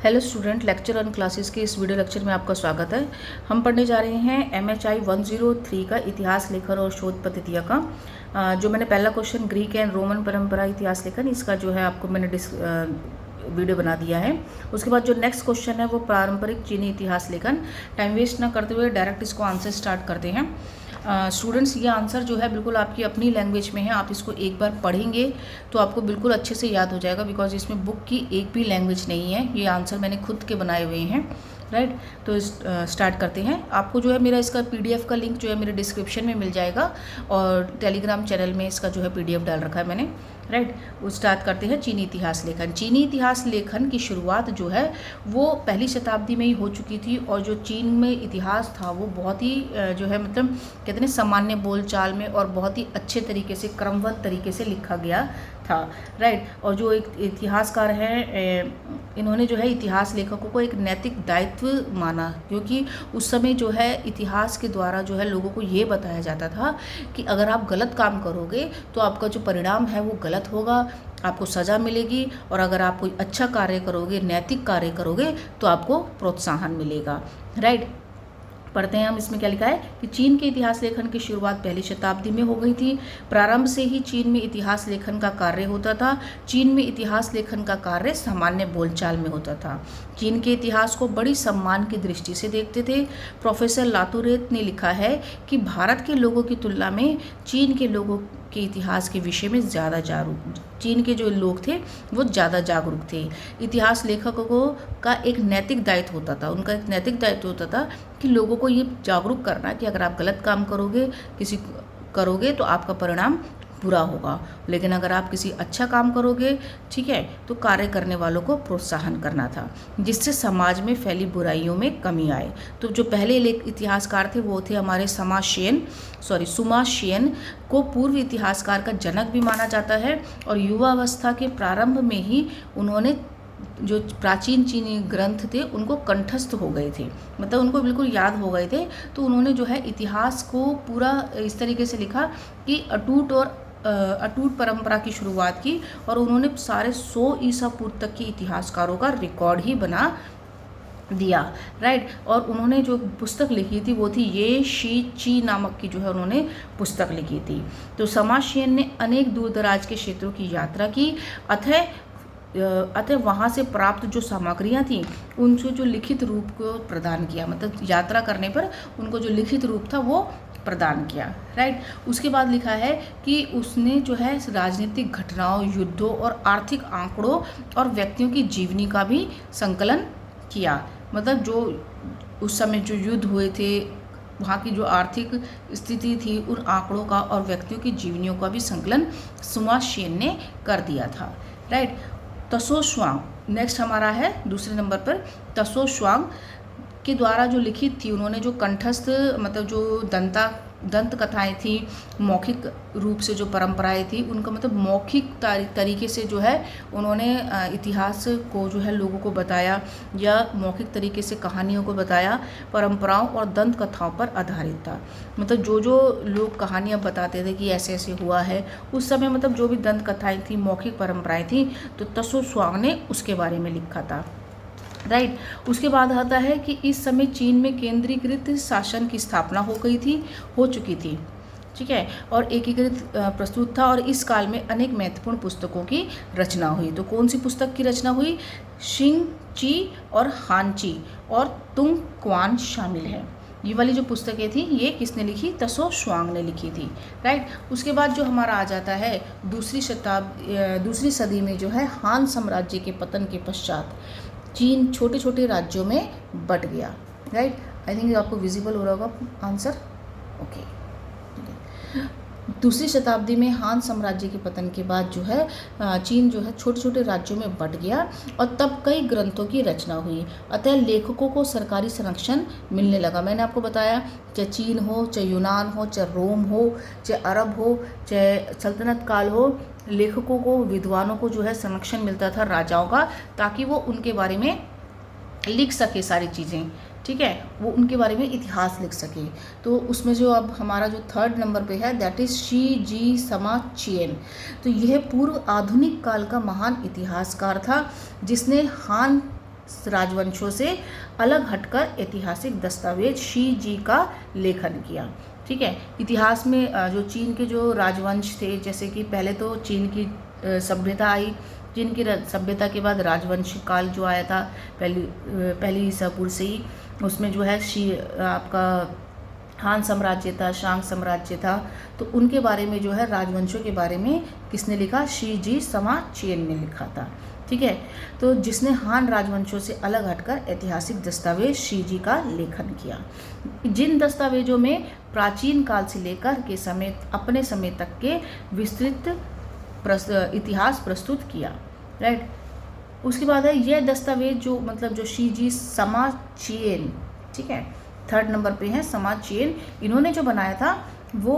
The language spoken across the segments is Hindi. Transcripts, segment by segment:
Hello student, lecture on classes के इस वीडियो लेक्चर में आपका स्वागत है। हम पढ़ने जा रहे हैं MHI 103 का इतिहास लेखन और शोध पद्धतियाँ का। जो मैंने पहला क्वेश्चन ग्रीक एंड रोमन परंपरा इतिहास लेखन, इसका जो है आपको मैंने वीडियो बना दिया है। उसके बाद जो नेक्स्ट क्वेश्चन है वो पारंपरिक चीनी इतिहास लेखन। टाइम वेस्ट ना करते हुए डायरेक्ट इसको आंसर स्टार्ट करते हैं। स्टूडेंट्स, ये आंसर जो है बिल्कुल आपकी अपनी लैंग्वेज में है। आप इसको एक बार पढ़ेंगे तो आपको बिल्कुल अच्छे से याद हो जाएगा, बिकॉज इसमें बुक की एक भी लैंग्वेज नहीं है। ये आंसर मैंने खुद के बनाए हुए हैं, राइट। तो स्टार्ट करते हैं। आपको जो है मेरा इसका PDF का लिंक जो है मेरे डिस्क्रिप्शन में मिल जाएगा, और टेलीग्राम चैनल में इसका जो है PDF डाल रखा है मैंने, राइट। वो स्टार्ट करते हैं चीनी इतिहास लेखन। चीनी इतिहास लेखन की शुरुआत जो है वो पहली शताब्दी में ही हो चुकी थी, और जो चीन में इतिहास था वो बहुत ही जो है मतलब कहते हैं सामान्य बोलचाल में और बहुत ही अच्छे तरीके से क्रमबद्ध तरीके से लिखा गया था, राइट। और जो एक इतिहासकार हैं, इन्होंने जो है इतिहास लेखकों को एक नैतिक दायित्व माना, क्योंकि उस समय जो है इतिहास के द्वारा जो है लोगों को ये बताया जाता था कि अगर आप गलत काम करोगे तो आपका जो परिणाम है वो गलत होगा, आपको सज़ा मिलेगी, और अगर आप कोई अच्छा कार्य करोगे, नैतिक कार्य करोगे तो आपको प्रोत्साहन मिलेगा, राइट। पढ़ते हैं हम इसमें क्या लिखा है कि चीन के इतिहास लेखन की शुरुआत पहली शताब्दी में हो गई थी। प्रारंभ से ही चीन में इतिहास लेखन का कार्य होता था। चीन में इतिहास लेखन का कार्य सामान्य बोलचाल में होता था। चीन के इतिहास को बड़ी सम्मान की दृष्टि से देखते थे। प्रोफेसर लातुरेत ने लिखा है कि भारत के लोगों की तुलना में चीन के लोगों के इतिहास के विषय में चीन के जो लोग थे वो ज़्यादा जागरूक थे। इतिहास लेखकों का एक नैतिक दायित्व होता था, उनका एक नैतिक दायित्व होता था कि लोगों को ये जागरूक करना कि अगर आप गलत काम करोगे तो आपका परिणाम बुरा होगा, लेकिन अगर आप किसी अच्छा काम करोगे, ठीक है, तो कार्य करने वालों को प्रोत्साहन करना था, जिससे समाज में फैली बुराइयों में कमी आए। तो जो पहले इतिहासकार थे वो थे हमारे सुमा शेन को पूर्व इतिहासकार का जनक भी माना जाता है, और युवावस्था के प्रारंभ में ही उन्होंने जो प्राचीन चीनी ग्रंथ थे उनको कंठस्थ हो गए थे, मतलब उनको बिल्कुल याद हो गए थे। तो उन्होंने जो है इतिहास को पूरा इस तरीके से लिखा कि अटूट परंपरा की शुरुआत की, और उन्होंने सारे 100 ईसा पूर्व तक के इतिहासकारों का रिकॉर्ड ही बना दिया, राइट। और उन्होंने जो पुस्तक लिखी थी वो थी ये शी ची नामक की जो है उन्होंने पुस्तक लिखी थी। तो समाशेन ने अनेक दूर दराज के क्षेत्रों की यात्रा की, अतः वहाँ से प्राप्त जो सामग्रियाँ थीं उनको जो लिखित रूप को प्रदान किया, मतलब यात्रा करने पर उनको जो लिखित रूप था वो प्रदान किया, राइट। उसके बाद लिखा है कि उसने जो है राजनीतिक घटनाओं, युद्धों और आर्थिक आंकड़ों और व्यक्तियों की जीवनी का भी संकलन किया, मतलब जो उस समय जो युद्ध हुए थे, वहाँ की जो आर्थिक स्थिति थी, उन आंकड़ों का और व्यक्तियों की जीवनियों का भी संकलन सुमा शेन ने कर दिया था, राइट। तसो शुआंग नेक्स्ट हमारा है दूसरे नंबर पर। तसो शुआंग के द्वारा जो लिखित थी, उन्होंने जो कंठस्थ मतलब जो दंत कथाएँ थी, मौखिक रूप से जो परंपराएं थी, उनका मतलब मौखिक तरीके से जो है उन्होंने इतिहास को जो है लोगों को बताया, या मौखिक तरीके से कहानियों को बताया, परंपराओं और दंत कथाओं पर आधारित था। मतलब जो लोग कहानियाँ बताते थे कि ऐसे ऐसे हुआ है उस समय, मतलब जो भी दंत कथाएँ थी, मौखिक परंपराएं थी, तो तसो शुआंग ने उसके बारे में लिखा था, राइट। उसके बाद आता है कि इस समय चीन में केंद्रीकृत शासन की स्थापना हो चुकी थी, ठीक है, और एकीकृत प्रस्तुत था, और इस काल में अनेक महत्वपूर्ण पुस्तकों की रचना हुई। तो कौन सी पुस्तक की रचना हुई? शिंग ची और हानची और तुंग क्वान शामिल है। ये वाली जो पुस्तकें थी ये किसने लिखी? तसो शुआंग ने लिखी थी, राइट। उसके बाद जो हमारा आ जाता है दूसरी सदी में जो है हान साम्राज्य के पतन के पश्चात चीन छोटे छोटे राज्यों में बट गया, राइट। आई थिंक आपको विजिबल हो रहा होगा आंसर, ओके, ठीक है। दूसरी शताब्दी में हान साम्राज्य के पतन के बाद जो है चीन जो है छोटे छोटे राज्यों में बट गया, और तब कई ग्रंथों की रचना हुई, अतः लेखकों को सरकारी संरक्षण मिलने लगा। मैंने आपको बताया, चाहे चीन हो, चाहे यूनान हो, चाहे रोम हो, चाहे अरब हो, चाहे सल्तनत काल हो, लेखकों को, विद्वानों को जो है संरक्षण मिलता था राजाओं का, ताकि वो उनके बारे में लिख सके सारी चीज़ें, ठीक है, वो उनके बारे में इतिहास लिख सके। तो उसमें जो अब हमारा जो थर्ड नंबर पे है दैट इज़ शी जी समा चियन। तो यह पूर्व आधुनिक काल का महान इतिहासकार था जिसने हान राजवंशों से अलग हटकर ऐतिहासिक दस्तावेज शी जी का लेखन किया। ठीक है, इतिहास में जो चीन के जो राजवंश थे, जैसे कि पहले तो चीन की सभ्यता आई, चीन की सभ्यता के बाद राजवंश काल जो आया था पहली ईसा पूर्व से ही, उसमें जो है आपका हान साम्राज्य था, शांग साम्राज्य था। तो उनके बारे में जो है राजवंशों के बारे में किसने लिखा? शी जी समा चेन ने लिखा था। ठीक है, तो जिसने हान राजवंशों से अलग हटकर ऐतिहासिक दस्तावेज शी जी का लेखन किया, जिन दस्तावेजों में प्राचीन काल से लेकर के समय अपने समय तक के विस्तृत इतिहास प्रस्तुत किया। राइट, उसके बाद है यह दस्तावेज जो मतलब जो शी जी समा चेन, ठीक है, 3rd नंबर पे है समा चेन, इन्होंने जो बनाया था वो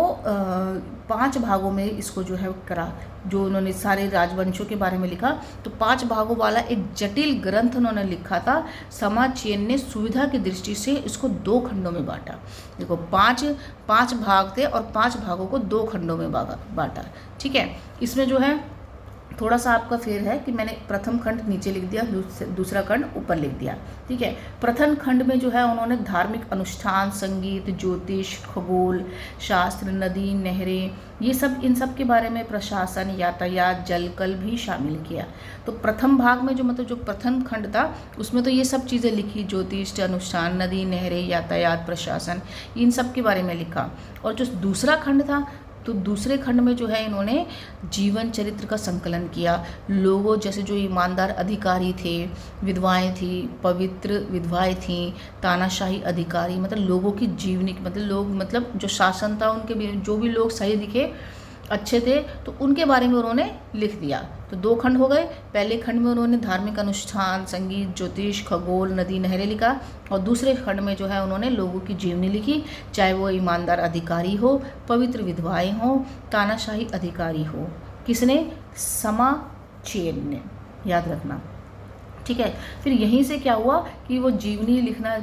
5 भागों में इसको जो है करा, जो उन्होंने सारे राजवंशों के बारे में लिखा। तो 5 भागों वाला एक जटिल ग्रंथ उन्होंने लिखा था। समा चेन ने सुविधा की दृष्टि से इसको 2 खंडों में बांटा। देखो 5 भाग थे और 5 भागों को 2 खंडों में बांटा। ठीक है, इसमें जो है थोड़ा सा आपका फेर है कि मैंने प्रथम खंड नीचे लिख दिया, दूसरा खंड ऊपर लिख दिया। ठीक है, प्रथम खंड में जो है उन्होंने धार्मिक अनुष्ठान, संगीत, ज्योतिष, खगोल शास्त्र, नदी, नहरें, ये सब, इन सब के बारे में, प्रशासन, यातायात, जल कल भी शामिल किया। तो प्रथम भाग में जो मतलब जो प्रथम खंड था उसमें तो ये सब चीज़ें लिखी, ज्योतिष, अनुष्ठान, नदी, नहरें, यातायात, प्रशासन, इन सब के बारे में लिखा। और जो दूसरा खंड था, तो दूसरे खंड में जो है इन्होंने जीवन चरित्र का संकलन किया। लोगों जैसे जो ईमानदार अधिकारी थे, विधवाएं थी, पवित्र विधवाएं थीं, तानाशाही अधिकारी, मतलब लोगों की जीवनी, मतलब लोग, मतलब जो शासन था उनके भी जो भी लोग सही दिखे, अच्छे थे, तो उनके बारे में उन्होंने लिख दिया। तो 2 खंड हो गए। पहले खंड में उन्होंने धार्मिक अनुष्ठान, संगीत, ज्योतिष, खगोल, नदी, नहरें लिखा, और दूसरे खंड में जो है उन्होंने लोगों की जीवनी लिखी, चाहे वो ईमानदार अधिकारी हो, पवित्र विधवाएं हो, तानाशाही अधिकारी हो। किसने? समा चेन ने, याद रखना। ठीक है, फिर यहीं से क्या हुआ कि वो जीवनी लिखना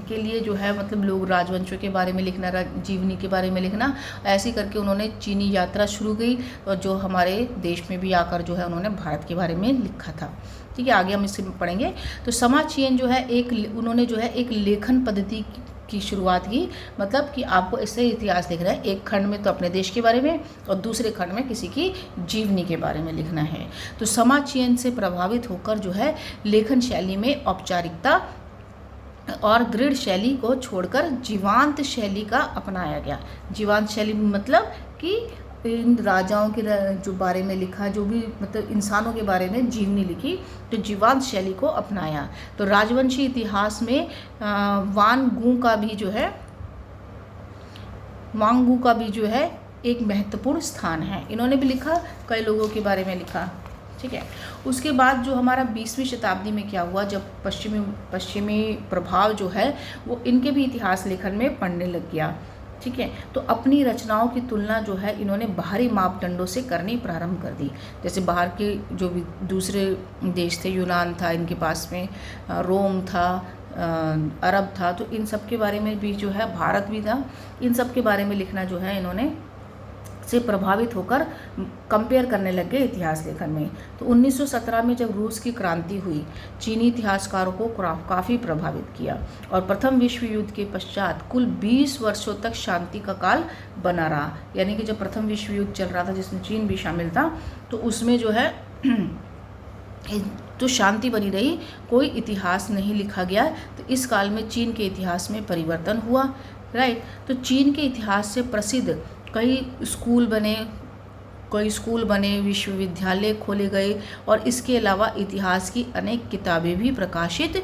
के लिए जो है मतलब लोग राजवंशों के बारे में लिखना, जीवनी के बारे में लिखना, ऐसे करके उन्होंने चीनी यात्रा शुरू की, और जो हमारे देश में भी आकर जो है उन्होंने भारत के बारे में लिखा था। ठीक है, आगे हम इससे पढ़ेंगे। तो समा चेन जो है उन्होंने जो है एक लेखन पद्धति की शुरुआत की, मतलब कि आपको इससे इतिहास लिखना है। एक खंड में तो अपने देश के बारे में और दूसरे खंड में किसी की जीवनी के बारे में लिखना है। तो समा चेन से प्रभावित होकर जो है लेखन शैली में औपचारिकता और दृढ़ शैली को छोड़कर जीवांत शैली का अपनाया गया। जीवांत शैली मतलब कि इन राजाओं के जो बारे में लिखा, जो भी मतलब इंसानों के बारे में जीवनी लिखी, तो जीवांत शैली को अपनाया। तो राजवंशी इतिहास में वांगगू का भी जो है एक महत्वपूर्ण स्थान है। इन्होंने भी लिखा, कई लोगों के बारे में लिखा। ठीक है, उसके बाद जो हमारा 20वीं शताब्दी में क्या हुआ, जब पश्चिमी प्रभाव जो है वो इनके भी इतिहास लेखन में पड़ने लग गया। ठीक है, तो अपनी रचनाओं की तुलना जो है इन्होंने बाहरी मापदंडों से करनी प्रारंभ कर दी। जैसे बाहर के जो भी दूसरे देश थे, यूनान था इनके पास में, रोम था, अरब था, तो इन सब के बारे में भी जो है, भारत भी था, इन सब के बारे में लिखना जो है इन्होंने से प्रभावित होकर कंपेयर करने लग गए इतिहास लेखन में। तो 1917 में जब रूस की क्रांति हुई, चीनी इतिहासकारों को काफ़ी प्रभावित किया, और प्रथम विश्व युद्ध के पश्चात कुल 20 वर्षों तक शांति का काल बना रहा। यानी कि जब प्रथम विश्व युद्ध चल रहा था, जिसमें चीन भी शामिल था, तो उसमें जो है तो शांति बनी रही, कोई इतिहास नहीं लिखा गया। तो इस काल में चीन के इतिहास में परिवर्तन हुआ। राइट, तो चीन के इतिहास से प्रसिद्ध कई स्कूल बने, विश्वविद्यालय खोले गए, और इसके अलावा इतिहास की अनेक किताबें भी प्रकाशित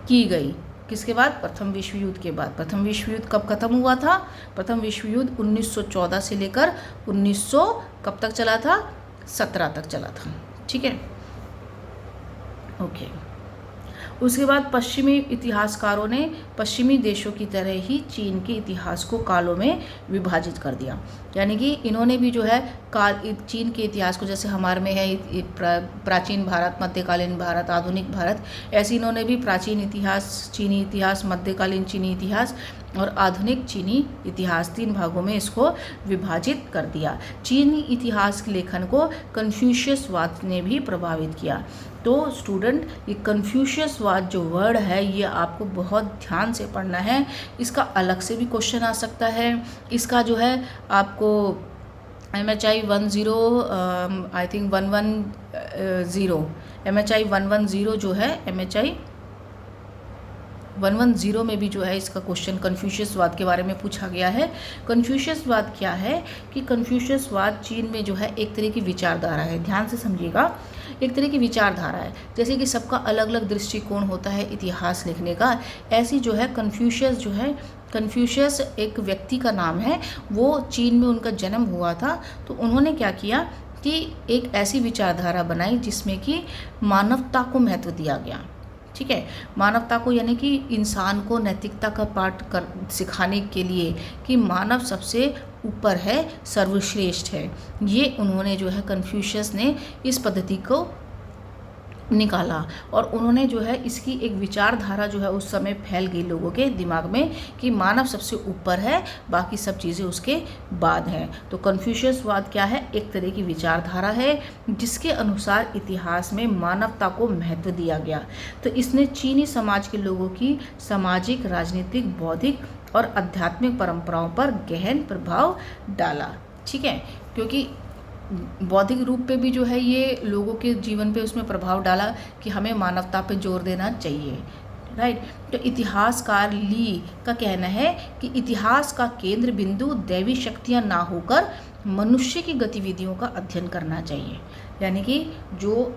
की गई। किसके बाद? प्रथम विश्व युद्ध के बाद। प्रथम विश्व युद्ध कब खत्म हुआ था? प्रथम विश्व युद्ध 1914 से लेकर 1900 कब तक चला था? 17 तक चला था। ठीक है, ओके। उसके बाद पश्चिमी इतिहासकारों ने पश्चिमी देशों की तरह ही चीन के इतिहास को कालों में विभाजित कर दिया। यानी कि इन्होंने भी जो है चीन के इतिहास को, जैसे हमारे में है प्राचीन भारत, मध्यकालीन भारत, आधुनिक भारत, ऐसे इन्होंने भी प्राचीन इतिहास, चीनी इतिहास, मध्यकालीन चीनी इतिहास और आधुनिक चीनी इतिहास 3 भागों में इसको विभाजित कर दिया। चीनी इतिहास के लेखन को कन्फ्यूशियसवाद ने भी प्रभावित किया। तो स्टूडेंट ये कन्फ्यूशियसवाद जो वर्ड है ये आपको बहुत ध्यान से पढ़ना है। इसका अलग से भी क्वेश्चन आ सकता है। इसका जो है आपको MHI 10 आई थिंक 110 MHI 110 जो है MHI 110 में भी जो है इसका क्वेश्चन कन्फ्यूशियसवाद के बारे में पूछा गया है। कन्फ्यूशियसवाद क्या है कि कन्फ्यूशियसवाद चीन में जो है एक तरह की विचारधारा है। ध्यान से समझिएगा, एक तरह की विचारधारा है। जैसे कि सबका अलग अलग दृष्टिकोण होता है इतिहास लिखने का, ऐसी जो है कन्फ्यूशियस एक व्यक्ति का नाम है। वो चीन में उनका जन्म हुआ था। तो उन्होंने क्या किया कि एक ऐसी विचारधारा बनाई जिसमें कि मानवता को महत्व दिया गया। ठीक है, मानवता को, यानी कि इंसान को नैतिकता का पाठ कर सिखाने के लिए कि मानव सबसे ऊपर है, सर्वश्रेष्ठ है। ये उन्होंने जो है कन्फ्यूशियस ने इस पद्धति को निकाला और उन्होंने जो है इसकी एक विचारधारा जो है उस समय फैल गई लोगों के दिमाग में कि मानव सबसे ऊपर है, बाकी सब चीज़ें उसके बाद हैं। तो कन्फ्यूशियसवाद क्या है? एक तरह की विचारधारा है जिसके अनुसार इतिहास में मानवता को महत्व दिया गया। तो इसने चीनी समाज के लोगों की सामाजिक, राजनीतिक, बौद्धिक और आध्यात्मिक परंपराओं पर गहन प्रभाव डाला। ठीक है, क्योंकि बौद्धिक रूप पे भी जो है ये लोगों के जीवन पे उसमें प्रभाव डाला कि हमें मानवता पे जोर देना चाहिए। राइट। तो इतिहासकार ली का कहना है कि इतिहास का केंद्र बिंदु दैवी शक्तियाँ ना होकर मनुष्य की गतिविधियों का अध्ययन करना चाहिए। यानी कि जो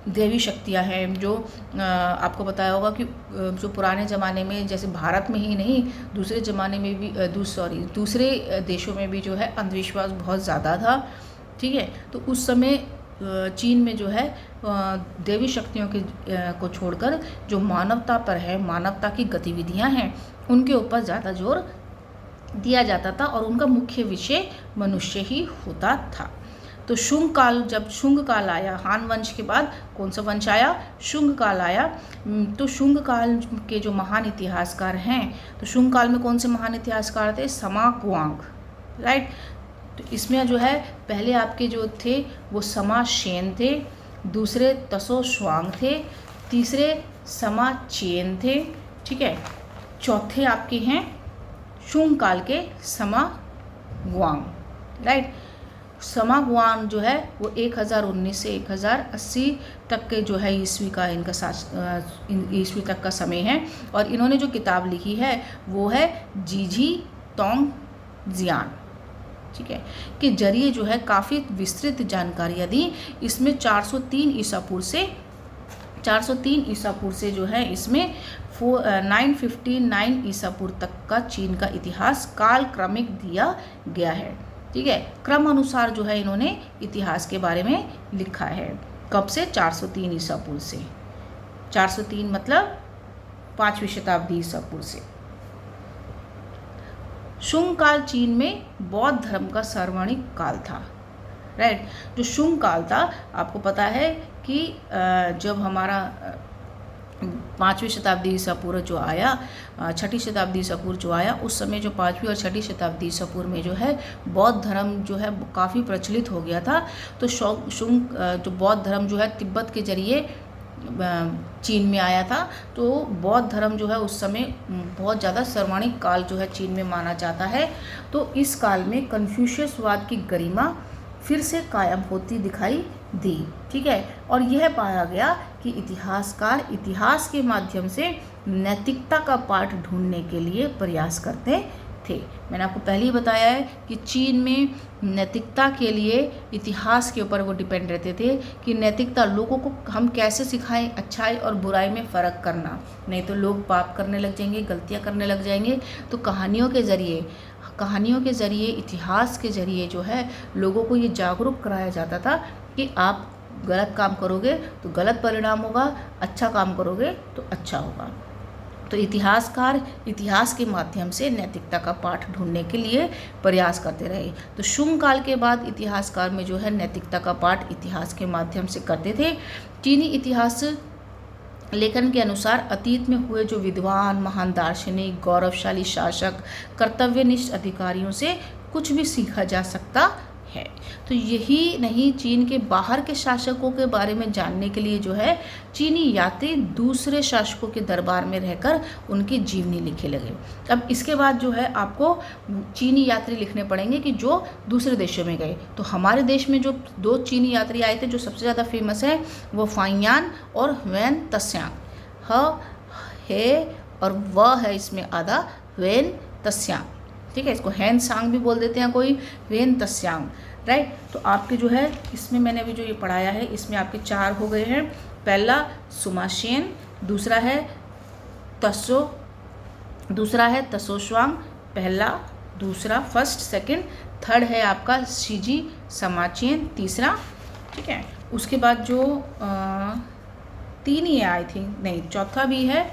दैवी शक्तियाँ हैं, जो आपको बताया होगा कि जो पुराने ज़माने में, जैसे भारत में ही नहीं दूसरे ज़माने में भी दूसरे देशों में भी जो है अंधविश्वास बहुत ज़्यादा था। ठीक है, तो उस समय चीन में जो है दैवी शक्तियों को छोड़कर जो मानवता पर है, मानवता की गतिविधियां हैं, उनके ऊपर ज़्यादा जोर दिया जाता था और उनका मुख्य विषय मनुष्य ही होता था। तो शुंग काल, जब शुंग काल आया, हान वंश के बाद कौन सा वंश आया? शुंग काल आया। तो शुंग काल के जो महान इतिहासकार हैं, तो शुंग काल में कौन से महान इतिहासकार थे? समा कुआंग। राइट। तो इसमें जो है पहले आपके जो थे वो समा शेन थे, दूसरे तसो शुआंग थे, तीसरे समा चेन थे। ठीक है, चौथे आपके हैं शुंग काल के समा गुआंग। राइट। समा गुआंग जो है वो 1019 से 1080 तक के जो है ईस्वी का इनका ईस्वी तक का समय है। और इन्होंने जो किताब लिखी है वो है जीझी तोंग जियान। ठीक है, के जरिए जो है काफ़ी विस्तृत जानकारियाँ दी। इसमें 403 ईसा पूर्व से जो है इसमें 959 ईसा पूर्व तक का चीन का इतिहास काल क्रमिक दिया गया है। ठीक है, क्रम अनुसार जो है इन्होंने इतिहास के बारे में लिखा है। कब से? 403 ईसा पूर्व से। 403 मतलब 5वीं शताब्दी ईसा पूर्व से। शुंग काल चीन में बौद्ध धर्म का सर्वाणिक काल था। राइट। जो शुंग काल था, आपको पता है कि जब हमारा 5वीं शताब्दी ईसा पूर्व जो आया, 6ठी शताब्दी ईसा पूर्व जो आया, उस समय जो 5वीं और 6ठी शताब्दी ईसा पूर्व में जो है बौद्ध धर्म जो है काफ़ी प्रचलित हो गया था। तो शुंग जो बौद्ध धर्म जो है तिब्बत के जरिए चीन में आया था। तो बौद्ध धर्म जो है उस समय बहुत ज़्यादा सर्वाणिक काल जो है चीन में माना जाता है। तो इस काल में कन्फ्यूशियसवाद की गरिमा फिर से कायम होती दिखाई दी। ठीक है, और यह पाया गया कि इतिहासकार इतिहास के माध्यम से नैतिकता का पाठ ढूंढने के लिए प्रयास करते थे। मैंने आपको पहले ही बताया है कि चीन में नैतिकता के लिए इतिहास के ऊपर वो डिपेंड रहते थे कि नैतिकता लोगों को हम कैसे सिखाएं, अच्छाई और बुराई में फ़र्क करना। नहीं तो लोग पाप करने लग जाएंगे, गलतियां करने लग जाएंगे। तो कहानियों के ज़रिए, इतिहास के ज़रिए जो है लोगों को ये जागरूक कराया जाता था कि आप गलत काम करोगे तो गलत परिणाम होगा, अच्छा काम करोगे तो अच्छा होगा। तो इतिहासकार इतिहास के माध्यम से नैतिकता का पाठ ढूंढने के लिए प्रयास करते रहे। तो शुंग काल के बाद इतिहासकार में जो है नैतिकता का पाठ इतिहास के माध्यम से करते थे। चीनी इतिहास लेखन के अनुसार अतीत में हुए जो विद्वान, महान दार्शनिक, गौरवशाली शासक, कर्तव्यनिष्ठ अधिकारियों से कुछ भी सीखा जा सकता है। तो यही नहीं, चीन के बाहर के शासकों के बारे में जानने के लिए जो है चीनी यात्री दूसरे शासकों के दरबार में रहकर उनकी जीवनी लिखे लगे। अब इसके बाद जो है आपको चीनी यात्री लिखने पड़ेंगे कि जो दूसरे देशों में गए। तो हमारे देश में जो 2 चीनी यात्री आए थे जो सबसे ज़्यादा फेमस है वो फाइयान और ह्वेन त्सांग। ह है और वह है इसमें आधा, ह्वेन त्सांग, ठीक है। इसको हैन सांग भी बोल देते हैं कोई, ह्वेन त्सांग, राइट। तो आपके जो है इसमें मैंने अभी जो ये पढ़ाया है इसमें आपके 4 हो गए हैं। पहला सुमाशेन, दूसरा है तसोश्वांग, पहला, दूसरा, फर्स्ट, सेकंड, थर्ड है आपका शीजी समाचेन, तीसरा, ठीक है। उसके बाद जो 3 ही है आई थिंक, नहीं चौथा भी है,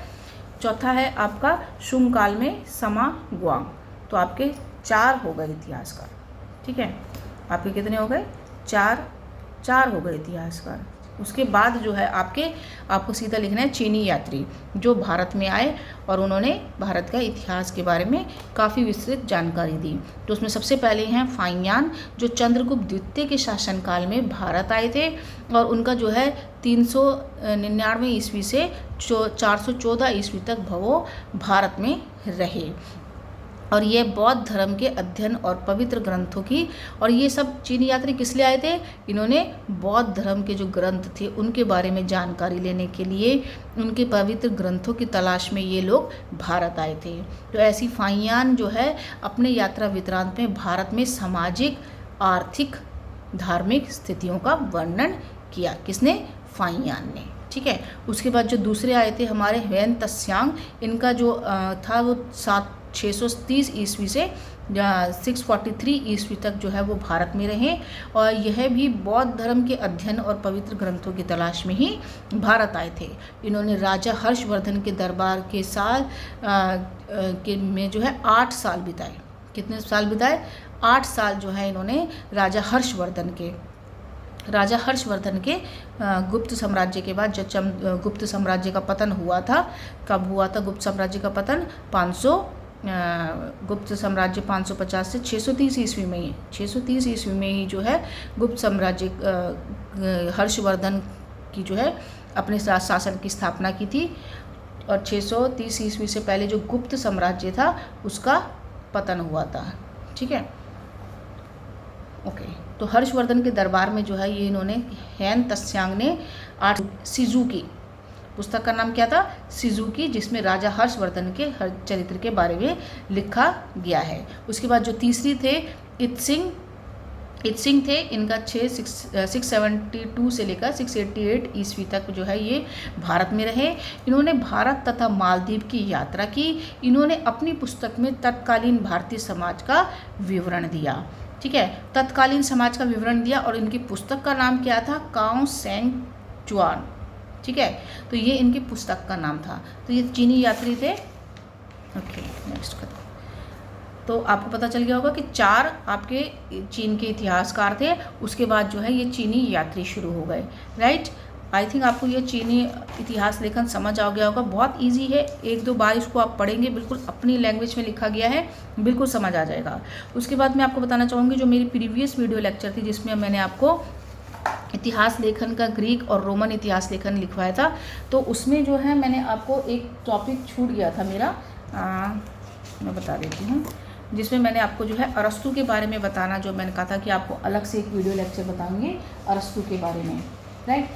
चौथा है आपका शुंग काल में समा गुआंग। तो आपके 4 हो गए इतिहासकार, ठीक है। आपके कितने हो गए? 4 हो गए इतिहासकार। उसके बाद जो है आपको सीधा लिखना है चीनी यात्री जो भारत में आए और उन्होंने भारत का इतिहास के बारे में काफ़ी विस्तृत जानकारी दी। तो उसमें सबसे पहले हैं फाइयान जो चंद्रगुप्त द्वितीय के शासनकाल में भारत आए थे और उनका जो है 399 ईस्वी से 414 ईस्वी तक वो भारत में रहे। और ये बौद्ध धर्म के अध्ययन और पवित्र ग्रंथों की, और ये सब चीनी यात्री किस लिए आए थे? इन्होंने बौद्ध धर्म के जो ग्रंथ थे उनके बारे में जानकारी लेने के लिए, उनके पवित्र ग्रंथों की तलाश में ये लोग भारत आए थे। तो ऐसी फाइयान जो है अपने यात्रा वृत्तांत में भारत में सामाजिक, आर्थिक, धार्मिक स्थितियों का वर्णन किया। किसने? फाइयान ने, ठीक है। उसके बाद जो दूसरे आए थे हमारे ह्वेन त्सांग, इनका जो था वो 630 ईस्वी से 643 ईस्वी तक जो है वो भारत में रहे और यह भी बौद्ध धर्म के अध्ययन और पवित्र ग्रंथों की तलाश में ही भारत आए थे। इन्होंने राजा हर्षवर्धन के दरबार के साल में जो है 8 साल बिताए। कितने साल बिताए? 8 साल जो है इन्होंने राजा हर्षवर्धन के गुप्त साम्राज्य के बाद जब गुप्त साम्राज्य का पतन हुआ था, कब हुआ था गुप्त साम्राज्य का पतन? गुप्त साम्राज्य 550 से 630 ईस्वी में ही, 630 ईस्वी में ही जो है गुप्त साम्राज्य हर्षवर्धन की जो है अपने शासन की स्थापना की थी और 630 ईस्वी से पहले जो गुप्त साम्राज्य था उसका पतन हुआ था, ठीक है। ओके, तो हर्षवर्धन के दरबार में जो है ये इन्होंने ह्वेन त्सांग ने शिजुकी पुस्तक का नाम क्या था? शिजुकी, जिसमें राजा हर्षवर्धन के चरित्र के बारे में लिखा गया है। उसके बाद जो तीसरी थे इत्सिंग थे, इनका 672 से लेकर 688 ईस्वी तक जो है ये भारत में रहे। इन्होंने भारत तथा मालदीव की यात्रा की। इन्होंने अपनी पुस्तक में तत्कालीन भारतीय समाज का विवरण दिया, ठीक है, तत्कालीन समाज का विवरण दिया और इनकी पुस्तक का नाम क्या था? काओ सेंग चुआन, ठीक है। तो ये इनकी पुस्तक का नाम था। तो ये चीनी यात्री थे। ओके, नेक्स्ट करते। तो आपको पता चल गया होगा कि 4 आपके चीन के इतिहासकार थे, उसके बाद जो है ये चीनी यात्री शुरू हो गए, राइट। आई थिंक आपको ये चीनी इतिहास लेखन समझ आ गया होगा। बहुत इजी है, 1-2 बार इसको आप पढ़ेंगे, बिल्कुल अपनी लैंग्वेज में लिखा गया है, बिल्कुल समझ आ जाएगा। उसके बाद मैं आपको बताना चाहूँगी जो मेरी प्रीवियस वीडियो लेक्चर थी जिसमें मैंने आपको इतिहास लेखन का ग्रीक और रोमन इतिहास लेखन लिखवाया था, तो उसमें जो है मैंने आपको एक टॉपिक छूट गया था मेरा, मैं बता देती हूँ, जिसमें मैंने आपको जो है अरस्तु के बारे में बताना, जो मैंने कहा था कि आपको अलग से एक वीडियो लेक्चर बताऊंगी अरस्तु के बारे में, राइट।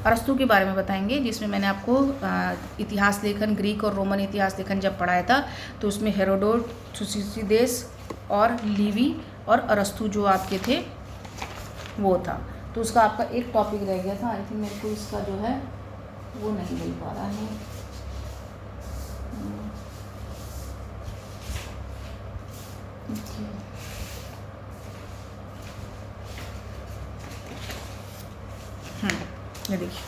अरस्तु के बारे में बताएंगे, जिसमें मैंने आपको इतिहास लेखन, ग्रीक और रोमन इतिहास लेखन जब पढ़ाया था तो उसमें हेरोडोट, थुसिदिदेस और लिवी और अरस्तु जो आपके थे वो था। तो उसका आपका एक टॉपिक रह गया था। आई थिंक मेरे को इसका जो है वो नहीं मिल पा रहा है। ये देखिए,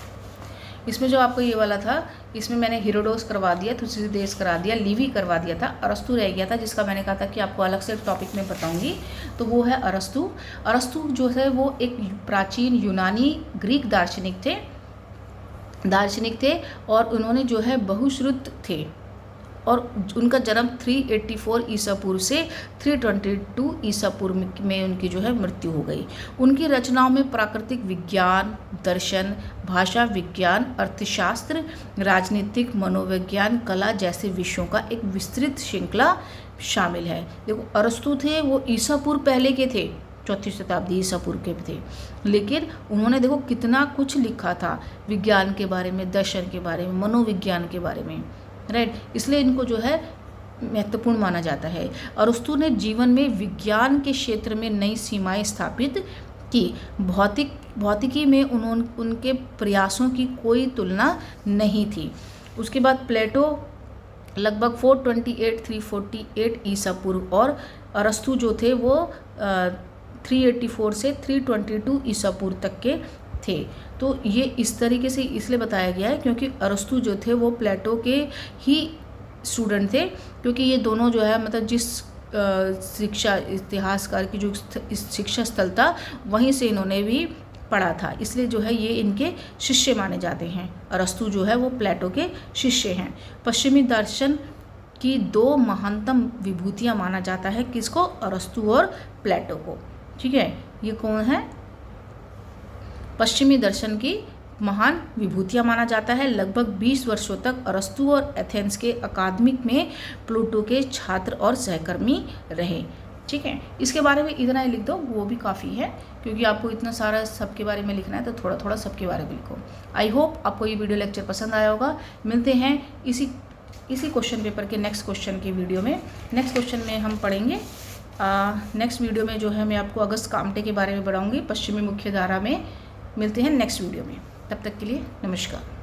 इसमें जो आपको ये वाला था, इसमें मैंने हेरोडोस करवा दिया, थुसिदिदेस करा दिया, लिवी करवा दिया था, अरस्तु रह गया था जिसका मैंने कहा था कि आपको अलग से टॉपिक में बताऊंगी। तो वो है अरस्तु। अरस्तु जो है वो एक प्राचीन यूनानी ग्रीक दार्शनिक थे, दार्शनिक थे और उन्होंने जो है बहुश्रुत थे और उनका जन्म 384 ईसा पूर्व से 322 ईसा पूर्व में उनकी जो है मृत्यु हो गई। उनकी रचनाओं में प्राकृतिक विज्ञान, दर्शन, भाषा विज्ञान, अर्थशास्त्र, राजनीतिक, मनोविज्ञान, कला जैसे विषयों का एक विस्तृत श्रृंखला शामिल है। देखो, अरस्तु थे वो ईसा पूर्व पहले के थे, 4वीं शताब्दी ईसा पूर्व के थे, लेकिन उन्होंने देखो कितना कुछ लिखा था विज्ञान के बारे में, दर्शन के बारे में, मनोविज्ञान के बारे में, राइट। इसलिए इनको जो है महत्वपूर्ण माना जाता है। अरस्तु ने जीवन में विज्ञान के क्षेत्र में नई सीमाएं स्थापित की। भौतिकी में उनके प्रयासों की कोई तुलना नहीं थी। उसके बाद प्लेटो लगभग 428-348 ईसा पूर्व और अरस्तु जो थे वो 384 से 322 ईसा पूर्व तक के थे। तो ये इस तरीके से इसलिए बताया गया है क्योंकि अरस्तु जो थे वो प्लेटो के ही स्टूडेंट थे, क्योंकि ये दोनों जो है मतलब जिस शिक्षा इतिहासकार की जो शिक्षा स्थल था वहीं से इन्होंने भी पढ़ा था, इसलिए जो है ये इनके शिष्य माने जाते हैं। अरस्तु जो है वो प्लेटो के शिष्य हैं। पश्चिमी दर्शन की 2 महानतम विभूतियाँ माना जाता है, किसको? अरस्तु और प्लेटो को। ठीक है, ये कौन है? पश्चिमी दर्शन की महान विभूतियाँ माना जाता है। लगभग 20 वर्षों तक अरस्तु और एथेंस के अकादमिक में प्लूटो के छात्र और सहकर्मी रहे। ठीक है, इसके बारे में इतना ही लिख दो, वो भी काफ़ी है, क्योंकि आपको इतना सारा सबके बारे में लिखना है तो थोड़ा थोड़ा सबके बारे में लिखो। आई होप आपको ये वीडियो लेक्चर पसंद आया होगा। मिलते हैं इसी क्वेश्चन पेपर के नेक्स्ट क्वेश्चन के वीडियो में। नेक्स्ट क्वेश्चन में हम पढ़ेंगे, नेक्स्ट वीडियो में जो है मैं आपको अगस्त कामटे के बारे में पढ़ाऊँगी, पश्चिमी मुख्य धारा में। मिलते हैं नेक्स्ट वीडियो में, तब तक के लिए नमस्कार।